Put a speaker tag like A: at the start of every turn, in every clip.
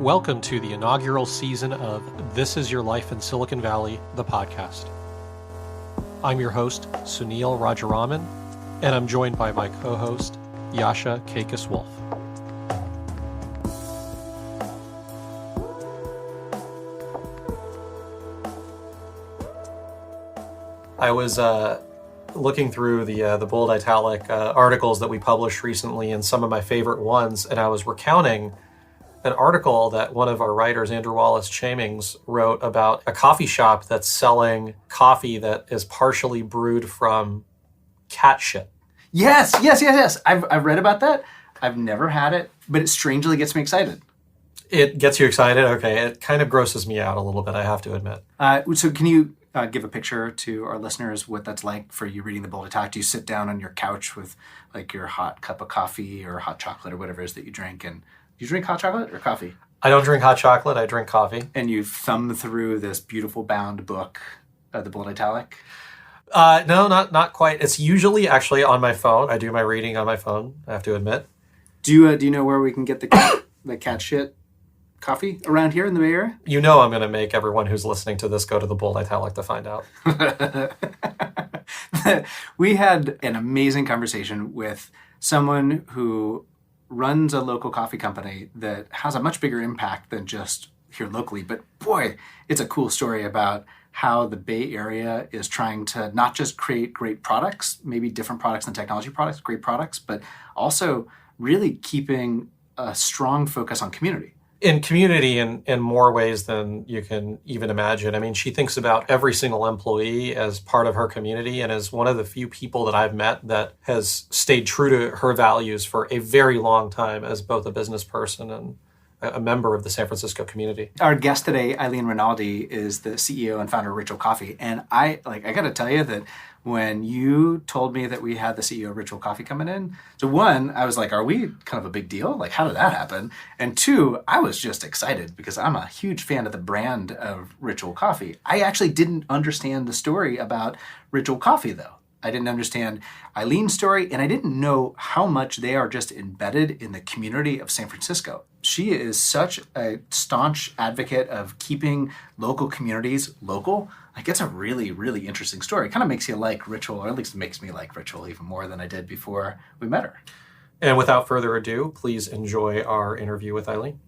A: Welcome to the inaugural season of This Is Your Life in Silicon Valley, the podcast. I'm your host, Sunil Rajaraman, and I'm joined by my co-host, Jascha Kaykas-Wolff. I was looking through the bold italic articles that we published recently and some of my favorite ones, and I was recounting an article that one of our writers, Andrew Wallace-Chamings, wrote about a coffee shop that's selling coffee that is partially brewed from cat shit.
B: Yes. I've read about that. I've never had it, but it strangely gets me excited.
A: It gets you excited? Okay. It kind of grosses me out a little bit, I have to admit.
B: So can you give a picture to our listeners what that's like for you reading the bold italic? Do you sit down on your couch with like your hot cup of coffee or hot chocolate or whatever it is that you drink, and do you drink hot chocolate or coffee?
A: I don't drink hot chocolate. I drink coffee.
B: And you thumb through this beautiful bound book, the bold italic?
A: No, not quite. It's usually actually on my phone. I do my reading on my phone, I have to admit.
B: Do you know where we can get the cat shit coffee around here in the Bay Area?
A: You know I'm going to make everyone who's listening to this go to the bold italic to find out.
B: We had an amazing conversation with someone who runs a local coffee company that has a much bigger impact than just here locally. But boy, it's a cool story about how the Bay Area is trying to not just create great products, maybe different products than technology products, great products, but also really keeping a strong focus on community.
A: In community in more ways than you can even imagine. I mean, she thinks about every single employee as part of her community and is one of the few people that I've met that has stayed true to her values for a very long time as both a business person and a member of the San Francisco community.
B: Our guest today, Eileen Rinaldi, is the CEO and founder of Ritual Coffee. And I got to tell you that when you told me that we had the CEO of Ritual Coffee coming in, so one, I was like, are we kind of a big deal? Like, how did that happen? And two, I was just excited because I'm a huge fan of the brand of Ritual Coffee. I actually didn't understand the story about Ritual Coffee, though. I didn't understand Eileen's story, and I didn't know how much they are just embedded in the community of San Francisco. She is such a staunch advocate of keeping local communities local. Like, it's a really, really interesting story. It kind of makes you like Ritual, or at least it makes me like Ritual even more than I did before we met her.
A: And without further ado, please enjoy our interview with Eileen.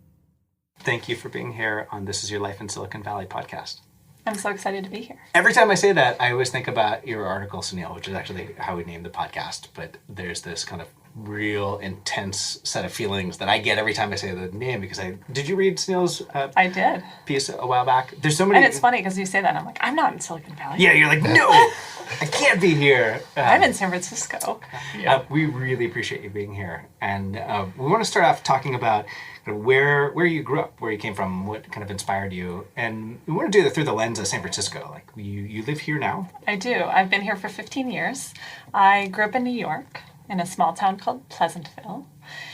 B: Thank you for being here on This Is Your Life in Silicon Valley podcast.
C: I'm so excited to be here.
B: Every time I say that, I always think about your article, Sunil, which is actually how we named the podcast. But there's this kind of real intense set of feelings that I get every time I say the name because did you read Sunil's
C: I did.
B: piece a while back? There's so many.
C: And it's funny because you say that and I'm like, I'm not in Silicon Valley.
B: Yeah, you're like, no, I can't be here.
C: I'm in San Francisco.
B: We really appreciate you being here. And we want to start off talking about where you grew up, where you came from, what kind of inspired you. And we want to do that through the lens of San Francisco. Like, you live here now?
C: I do. I've been here for 15 years. I grew up in New York in a small town called Pleasantville.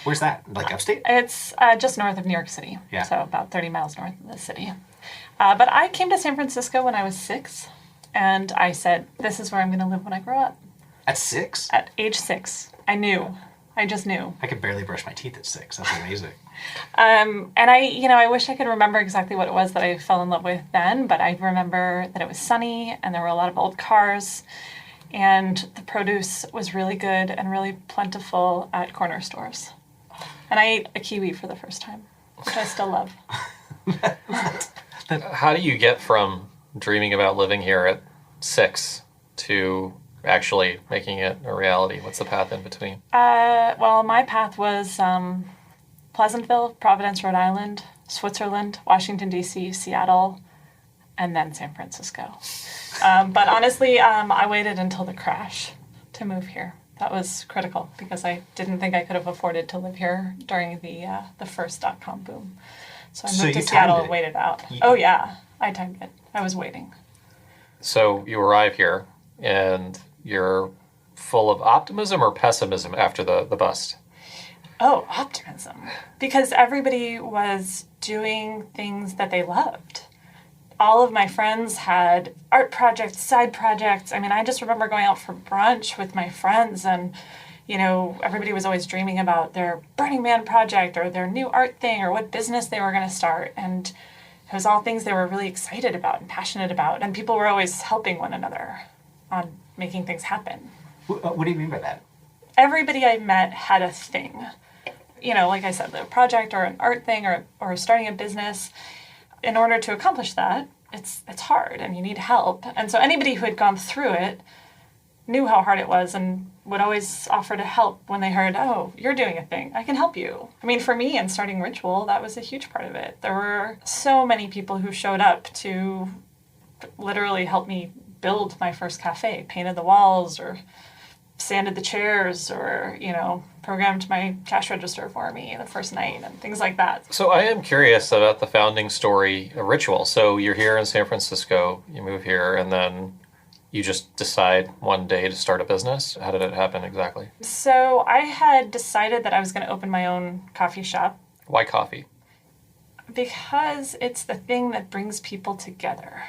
B: Where's that? Like upstate?
C: It's just north of New York City.
B: Yeah.
C: So about 30 miles north of the city. But I came to San Francisco when I was 6. And I said, this is where I'm going to live when I grow up.
B: At 6?
C: At age 6. I knew. I just knew.
B: I could barely brush my teeth at 6. That's amazing.
C: And I wish I could remember exactly what it was that I fell in love with then, but I remember that it was sunny and there were a lot of old cars and the produce was really good and really plentiful at corner stores. And I ate a kiwi for the first time, which I still love.
A: How do you get from dreaming about living here at 6 to actually making it a reality? What's the path in between?
C: Well, my path was Pleasantville, Providence, Rhode Island, Switzerland, Washington, D.C., Seattle, and then San Francisco. But honestly, I waited until the crash to move here. That was critical because I didn't think I could have afforded to live here during the first .com boom. So I moved to Seattle and waited out. Oh, yeah. I timed it. I was waiting.
A: So you arrive here and you're full of optimism or pessimism after the bust?
C: Oh, optimism. Because everybody was doing things that they loved. All of my friends had art projects, side projects. I mean, I just remember going out for brunch with my friends and, everybody was always dreaming about their Burning Man project or their new art thing or what business they were going to start. And it was all things they were really excited about and passionate about. And people were always helping one another on making things happen.
B: What do you mean by that?
C: Everybody I met had a thing. Like I said, a project or an art thing or starting a business. In order to accomplish that, it's hard and you need help. And so anybody who had gone through it knew how hard it was and would always offer to help when they heard, oh, you're doing a thing, I can help you. I mean, for me in starting Ritual, that was a huge part of it. There were so many people who showed up to literally help me build my first cafe, painted the walls or sanded the chairs or, programmed my cash register for me the first night and things like that.
A: So I am curious about the founding story of Ritual. So you're here in San Francisco, you move here, and then you just decide one day to start a business? How did it happen exactly?
C: So I had decided that I was going to open my own coffee shop.
A: Why coffee?
C: Because it's the thing that brings people together.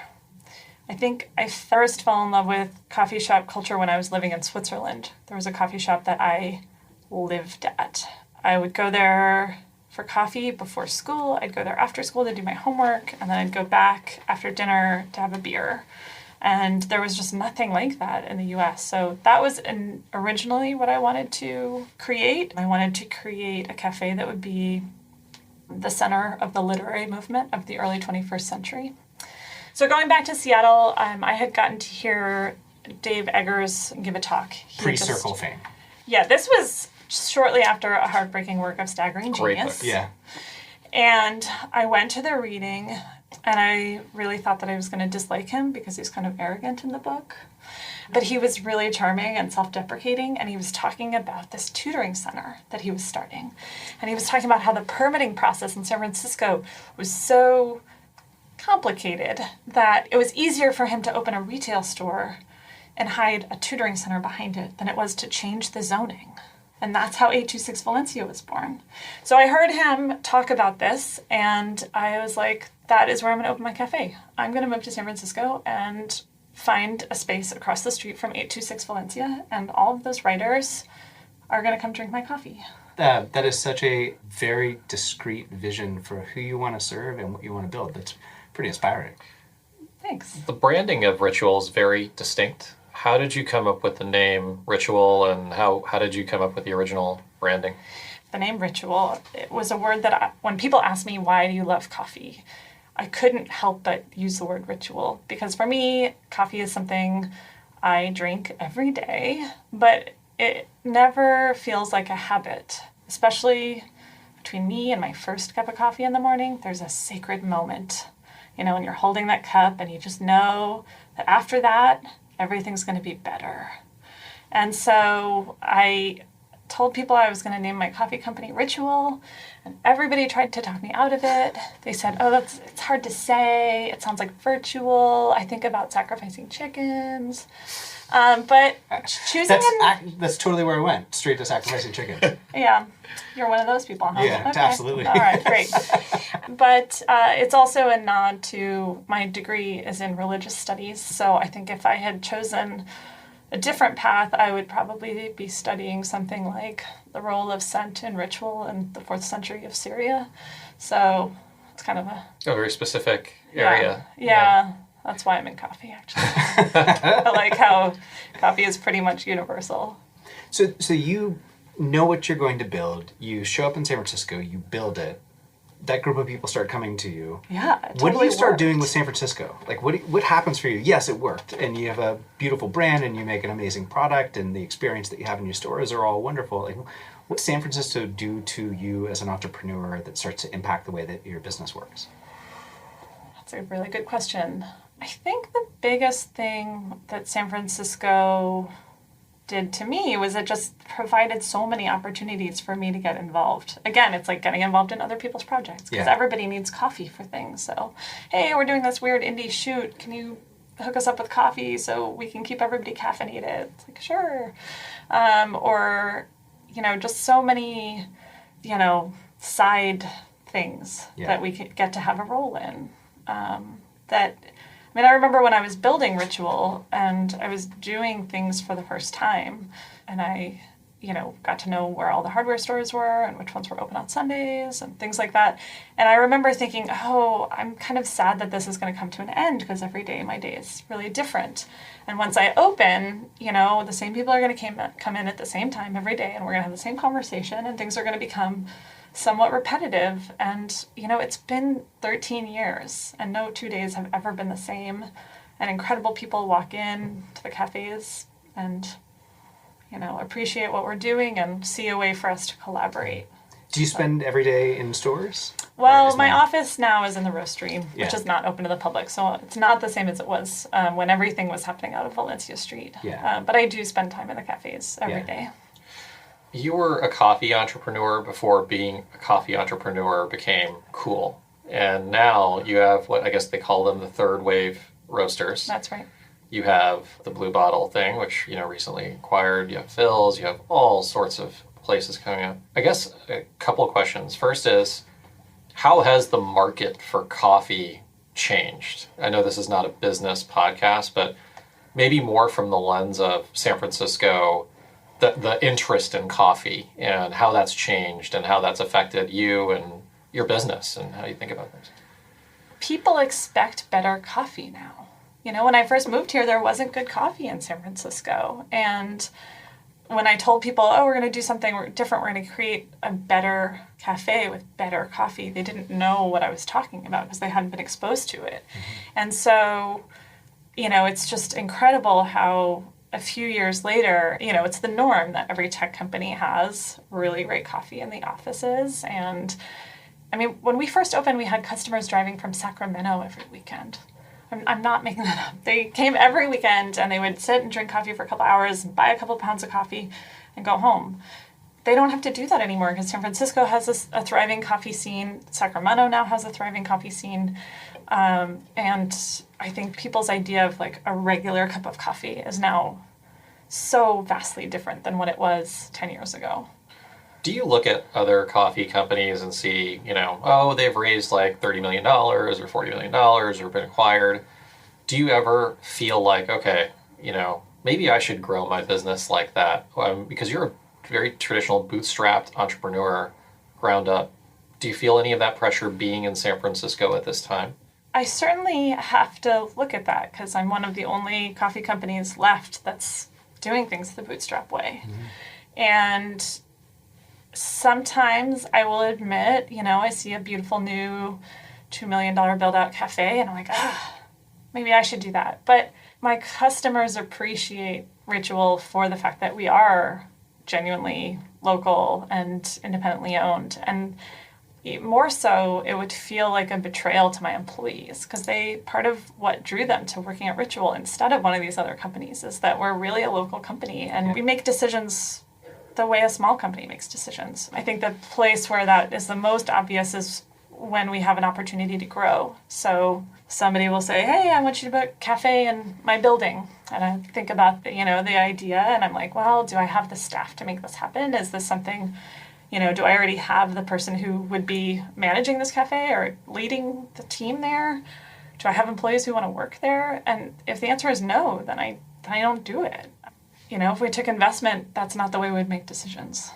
C: I think I first fell in love with coffee shop culture when I was living in Switzerland. There was a coffee shop that I lived at. I would go there for coffee before school. I'd go there after school to do my homework, and then I'd go back after dinner to have a beer. And there was just nothing like that in the US. So that was originally what I wanted to create. I wanted to create a cafe that would be the center of the literary movement of the early 21st century. So going back to Seattle, I had gotten to hear Dave Eggers give a talk.
B: Pre-Circle fame.
C: Yeah, this was shortly after a heartbreaking work of Staggering
A: Great
C: Genius.
A: book.
B: Yeah.
C: And I went to the reading, and I really thought that I was going to dislike him because he's kind of arrogant in the book. But he was really charming and self-deprecating, and he was talking about this tutoring center that he was starting. And he was talking about how the permitting process in San Francisco was so complicated that it was easier for him to open a retail store and hide a tutoring center behind it than it was to change the zoning. And that's how 826 Valencia was born. So I heard him talk about this, and I was like, that is where I'm going to open my cafe. I'm going to move to San Francisco and find a space across the street from 826 Valencia, and all of those writers are going to come drink my coffee.
B: That is such a very discreet vision for who you want to serve and what you want to build. That's pretty inspiring.
C: Thanks.
A: The branding of Ritual is very distinct. How did you come up with the name Ritual, and how did you come up with the original branding?
C: The name Ritual, it was a word that when people ask me, why do you love coffee? I couldn't help but use the word ritual, because for me, coffee is something I drink every day, but it never feels like a habit, especially between me and my first cup of coffee in the morning. There's a sacred moment, when you're holding that cup and you just know that after that, everything's going to be better. And so I told people I was going to name my coffee company Ritual, and everybody tried to talk me out of it. They said, oh, it's hard to say. It sounds like virtual. I think about sacrificing chickens. But choosing...
B: That's totally where I went, straight to sacrificing chicken.
C: Yeah, you're one of those people, huh?
B: Yeah,
C: okay.
B: Absolutely.
C: All right, great. But it's also a nod to my degree is in religious studies, so I think if I had chosen a different path, I would probably be studying something like the role of scent in ritual in the 4th century of Syria. So it's kind of a
A: very specific area.
C: Yeah. That's why I'm in coffee, actually. I like how coffee is pretty much universal.
B: So you know what you're going to build. You show up in San Francisco, you build it. That group of people start coming to you.
C: Yeah, it
B: What do you start
C: worked.
B: doing with San Francisco? Like, what happens for you? Yes, it worked, and you have a beautiful brand, and you make an amazing product, and the experience that you have in your stores are all wonderful. Like, what does San Francisco do to you as an entrepreneur that starts to impact the way that your business works?
C: That's a really good question. I think the biggest thing that San Francisco did to me was it just provided so many opportunities for me to get involved. Again, it's like getting involved in other people's projects, because everybody needs coffee for things. So, hey, we're doing this weird indie shoot. Can you hook us up with coffee so we can keep everybody caffeinated? It's like, sure. Or, just so many, side things that we could get to have a role in. I remember when I was building Ritual and I was doing things for the first time, and I, got to know where all the hardware stores were and which ones were open on Sundays and things like that. And I remember thinking, oh, I'm kind of sad that this is going to come to an end because every day my day is really different. And once I open, the same people are going to come in at the same time every day, and we're going to have the same conversation, and things are going to become somewhat repetitive. And, it's been 13 years, and no 2 days have ever been the same. And incredible people walk in to the cafes and appreciate what we're doing and see a way for us to collaborate.
B: Do you spend every day in stores?
C: Well, my office now is in the Roastery,
B: Yeah.
C: which is not open to the public, so it's not the same as it was when everything was happening out of Valencia Street.
B: Yeah.
C: But I do spend time in the cafes every day.
A: You were a coffee entrepreneur before being a coffee entrepreneur became cool. And now you have what I guess they call them the third wave roasters.
C: That's right.
A: You have the Blue Bottle thing, which, recently acquired. You have Phil's. You have all sorts of places coming up. I guess a couple of questions. First is, how has the market for coffee changed? I know this is not a business podcast, but maybe more from the lens of San Francisco, the interest in coffee and how that's changed and how that's affected you and your business and how you think about things.
C: People expect better coffee now. When I first moved here, there wasn't good coffee in San Francisco. And when I told people, oh, we're going to do something different, we're going to create a better cafe with better coffee, they didn't know what I was talking about because they hadn't been exposed to it. Mm-hmm. And so, it's just incredible how a few years later, it's the norm that every tech company has really great coffee in the offices. And when we first opened, we had customers driving from Sacramento every weekend. I'm not making that up. They came every weekend and they would sit and drink coffee for a couple hours, buy a couple pounds of coffee, and go home. They don't have to do that anymore because San Francisco has a thriving coffee scene. Sacramento now has a thriving coffee scene. And I think people's idea of like a regular cup of coffee is now so vastly different than what it was 10 years ago.
A: Do you look at other coffee companies and see, they've raised like $30 million or $40 million or been acquired? Do you ever feel like, okay, maybe I should grow my business like that? Because you're a very traditional bootstrapped entrepreneur, ground up. Do you feel any of that pressure being in San Francisco at this time?
C: I certainly have to look at that because I'm one of the only coffee companies left that's doing things the bootstrap way. Mm-hmm. And sometimes I will admit, I see a beautiful new $2 million build-out cafe and I'm like, maybe I should do that. But my customers appreciate Ritual for the fact that we are genuinely local and independently owned. And more so, it would feel like a betrayal to my employees because part of what drew them to working at Ritual instead of one of these other companies is that we're really a local company and we make decisions the way a small company makes decisions. I think the place where that is the most obvious is when we have an opportunity to grow. So somebody will say, hey, I want you to put a cafe in my building. And I think about the idea and I'm like, well, do I have the staff to make this happen? Is this something, do I already have the person who would be managing this cafe or leading the team there? Do I have employees who want to work there? And if the answer is no, then I don't do it. If we took investment, that's not the way we'd make decisions.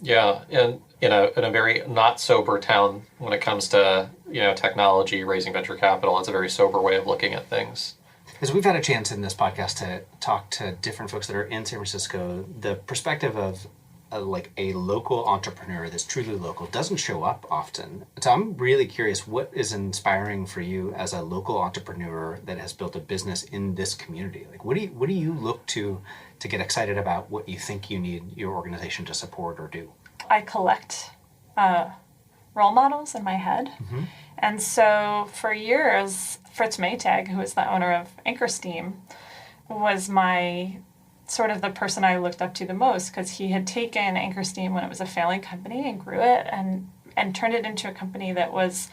A: Yeah, and in a very not sober town when it comes to technology, raising venture capital, it's a very sober way of looking at things.
B: Because we've had a chance in this podcast to talk to different folks that are in San Francisco, the perspective of a local entrepreneur that's truly local doesn't show up often. So I'm really curious, what is inspiring for you as a local entrepreneur that has built a business in this community? Like, what do you look to get excited about what you think you need your organization to support or do?
C: I collect role models in my head. Mm-hmm. And so for years, Fritz Maytag, who is the owner of Anchor Steam, was my sort of the person I looked up to the most because he had taken Anchor Steam when it was a family company and grew it and turned it into a company that was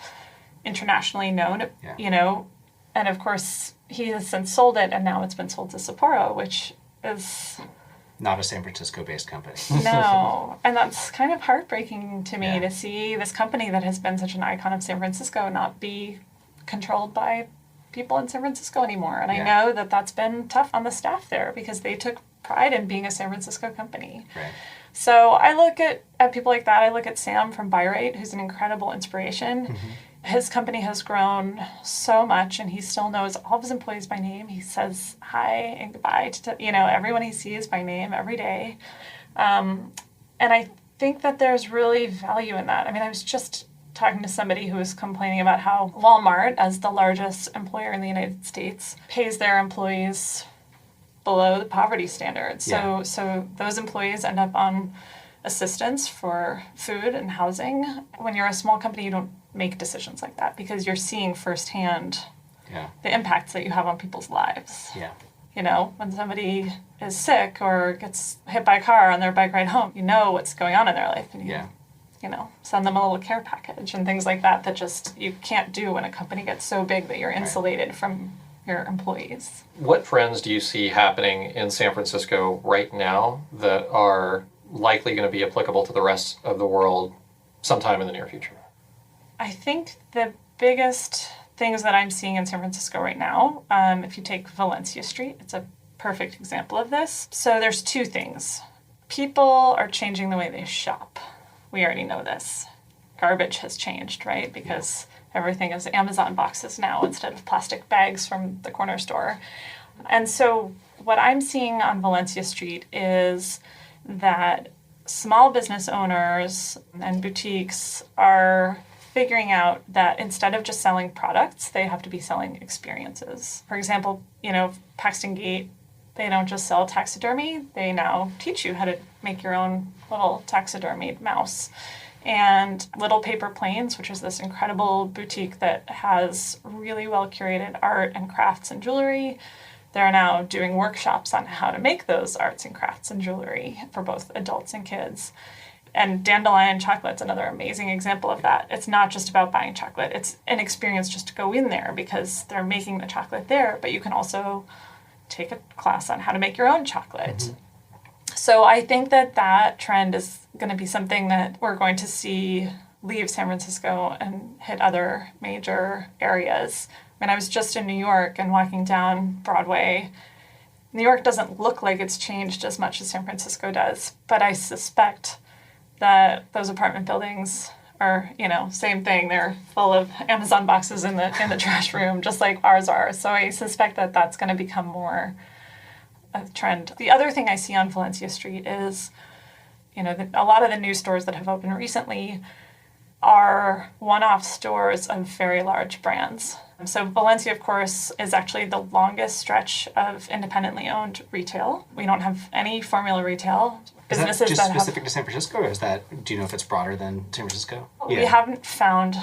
C: internationally known, and of course he has since sold it and now it's been sold to Sapporo, which is
B: not a San Francisco-based company.
C: No, and that's kind of heartbreaking to me to see this company that has been such an icon of San Francisco not be controlled by people in San Francisco anymore. And I know that that's been tough on the staff there because they took pride in being a San Francisco company.
B: Right.
C: So I look at people like that. I look at Sam from Buy Right, who's an incredible inspiration.
B: Mm-hmm.
C: His company has grown so much, and he still knows all of his employees by name. He says hi and goodbye to everyone he sees by name every day. And I think that there's really value in that. I mean, I was just talking to somebody who was complaining about how Walmart, as the largest employer in the United States, pays their employees below the poverty standard. So those employees end up on assistance for food and housing. When you're a small company, you don't make decisions like that because you're seeing firsthand the impacts that you have on people's lives.
B: Yeah.
C: When somebody is sick or gets hit by a car on their bike ride home, you know what's going on in their life. And you send them a little care package and things like that just you can't do when a company gets so big that you're insulated from your employees.
A: What trends do you see happening in San Francisco right now that are likely going to be applicable to the rest of the world sometime in the near future?
C: I think the biggest things that I'm seeing in San Francisco right now, if you take Valencia Street, it's a perfect example of this. So there's two things. People are changing the way they shop. We already know this. Garbage has changed, right? Because everything is Amazon boxes now instead of plastic bags from the corner store. And so what I'm seeing on Valencia Street is that small business owners and boutiques are figuring out that instead of just selling products, they have to be selling experiences. For example, Paxton Gate, they don't just sell taxidermy, they now teach you how to make your own little taxidermied mouse. And Little Paper Planes, which is this incredible boutique that has really well curated art and crafts and jewelry, they're now doing workshops on how to make those arts and crafts and jewelry for both adults and kids. And Dandelion Chocolate's another amazing example of that. It's not just about buying chocolate. It's an experience just to go in there because they're making the chocolate there, but you can also take a class on how to make your own chocolate. Mm-hmm. So I think that trend is going to be something that we're going to see leave San Francisco and hit other major areas. I was just in New York and walking down Broadway. New York doesn't look like it's changed as much as San Francisco does, but I suspect that those apartment buildings are, same thing. They're full of Amazon boxes in the trash room, just like ours are. So I suspect that that's going to become more a trend. The other thing I see on Valencia Street is, a lot of the new stores that have opened recently are one-off stores of very large brands. So Valencia, of course, is actually the longest stretch of independently owned retail. We don't have any formula retail.
B: Is that just specific to San Francisco, or do you know if it's broader than San Francisco?
C: We haven't found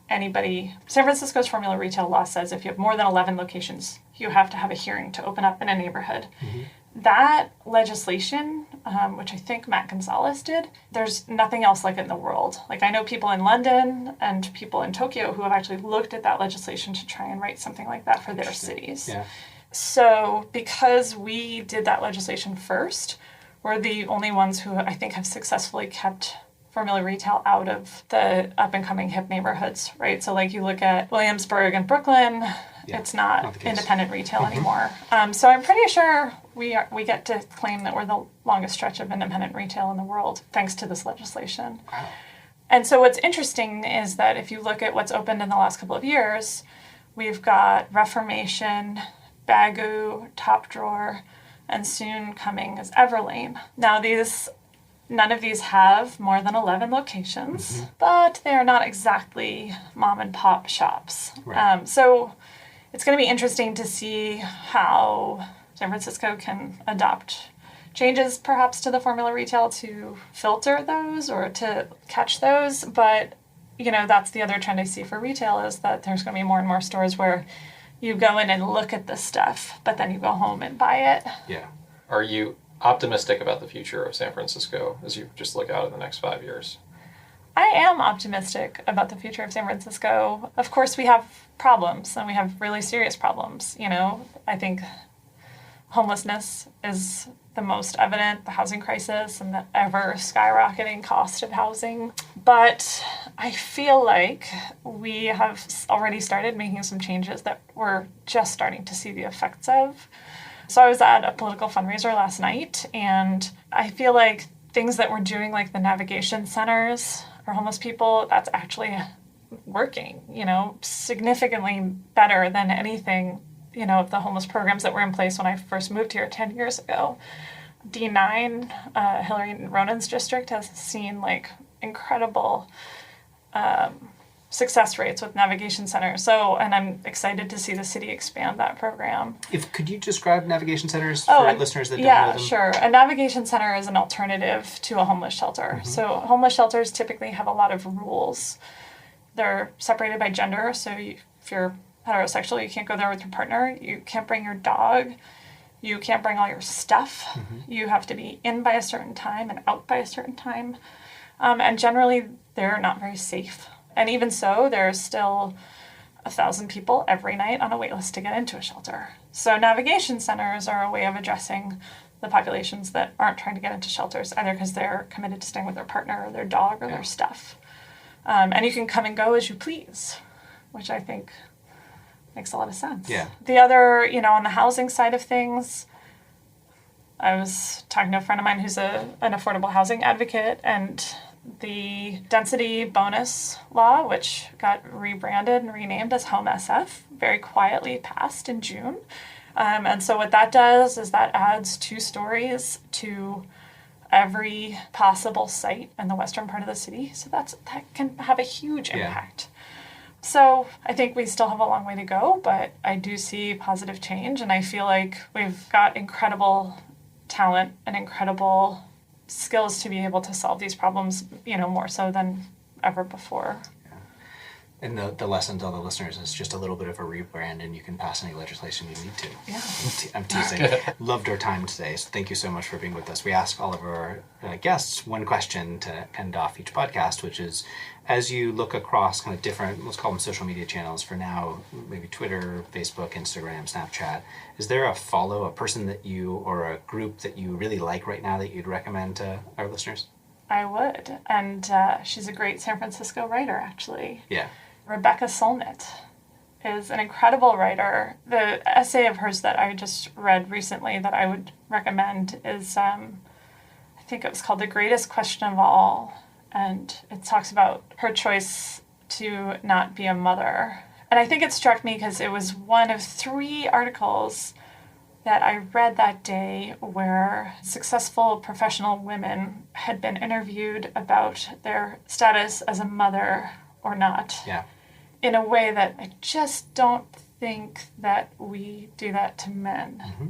C: anybody. San Francisco's formula retail law says if you have more than 11 locations, you have to have a hearing to open up in a neighborhood. Mm-hmm. That legislation, which I think Matt Gonzalez did, there's nothing else like it in the world. Like, I know people in London and people in Tokyo who have actually looked at that legislation to try and write something like that for their cities. Yeah. So because we did that legislation first, we're the only ones who I think have successfully kept formula retail out of the up-and-coming hip neighborhoods, right? So like you look at Williamsburg and Brooklyn, it's not independent retail anymore. So I'm pretty sure we get to claim that we're the longest stretch of independent retail in the world, thanks to this legislation. Wow. And so what's interesting is that if you look at what's opened in the last couple of years, we've got Reformation, Bagoo, Top Drawer, and soon coming is Everlane. Now none of these have more than 11 locations, but they are not exactly mom and pop shops. Right. So it's going to be interesting to see how San Francisco can adopt changes perhaps to the formula retail to filter those or to catch those. But, that's the other trend I see for retail is that there's going to be more and more stores where you go in and look at the stuff, but then you go home and buy it.
A: Yeah. Are you optimistic about the future of San Francisco as you just look out at the next 5 years?
C: I am optimistic about the future of San Francisco. Of course, we have problems, and we have really serious problems. I think homelessness is the most evident, the housing crisis and the ever skyrocketing cost of housing. But I feel like we have already started making some changes that we're just starting to see the effects of. So I was at a political fundraiser last night, and I feel like things that we're doing, like the navigation centers for homeless people, that's actually working, significantly better than anything, of the homeless programs that were in place when I first moved here 10 years ago. D9, Hillary Ronan's district, has seen like incredible success rates with navigation centers. So, and I'm excited to see the city expand that program.
B: Could you describe navigation centers for listeners that don't know them?
C: Yeah, sure. A navigation center is an alternative to a homeless shelter. Mm-hmm. So homeless shelters typically have a lot of rules. They're separated by gender. So if you're heterosexual, you can't go there with your partner. You can't bring your dog. You can't bring all your stuff. Mm-hmm. You have to be in by a certain time and out by a certain time. And generally, they're not very safe. And even so, there's still 1,000 people every night on a wait list to get into a shelter. So navigation centers are a way of addressing the populations that aren't trying to get into shelters, either because they're committed to staying with their partner or their dog or their stuff. And you can come and go as you please, which I think makes a lot of sense.
B: Yeah.
C: The other, on the housing side of things, I was talking to a friend of mine who's an affordable housing advocate, and the density bonus law, which got rebranded and renamed as Home SF, very quietly passed in June. And so what that does is that adds 2 stories to every possible site in the western part of the city. So that can have a huge impact. So I think we still have a long way to go, but I do see positive change, and I feel like we've got incredible talent and incredible skills to be able to solve these problems, more so than ever before.
B: Yeah. And the lesson to all the listeners is just a little bit of a rebrand, and you can pass any legislation you need to.
C: Yeah.
B: I'm teasing. Loved our time today, so thank you so much for being with us. We ask all of our guests one question to end off each podcast, which is, as you look across kind of different, let's call them social media channels for now, maybe Twitter, Facebook, Instagram, Snapchat, is there a person that you, or a group that you really like right now that you'd recommend to our listeners?
C: I would. And she's a great San Francisco writer, actually.
B: Yeah.
C: Rebecca Solnit is an incredible writer. The essay of hers that I just read recently that I would recommend is, I think it was called The Greatest Question of All. And it talks about her choice to not be a mother. And I think it struck me because it was one of 3 articles that I read that day where successful professional women had been interviewed about their status as a mother or not.
B: Yeah.
C: In a way that I just don't think that we do that to men. Mm-hmm.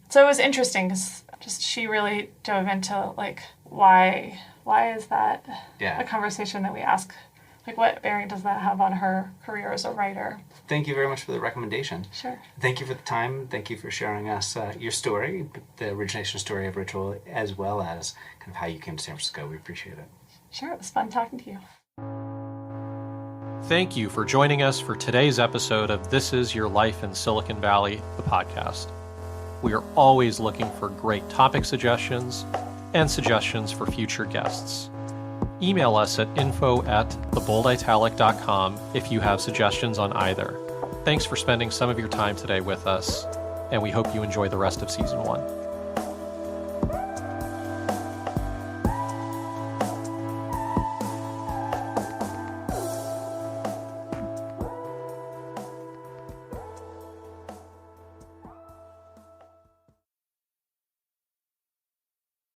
C: So it was interesting because she really dove into why is that a conversation that we ask? Like, what bearing does that have on her career as a writer?
B: Thank you very much for the recommendation.
C: Sure.
B: Thank you for the time. Thank you for sharing us your story, the origination story of Ritual, as well as kind of how you came to San Francisco. We appreciate it.
C: Sure. It was fun talking to you.
A: Thank you for joining us for today's episode of This Is Your Life in Silicon Valley, the podcast. We are always looking for great topic suggestions and suggestions for future guests. Email us at info@thebolditalic.com if you have suggestions on either. Thanks for spending some of your time today with us, and we hope you enjoy the rest of Season 1.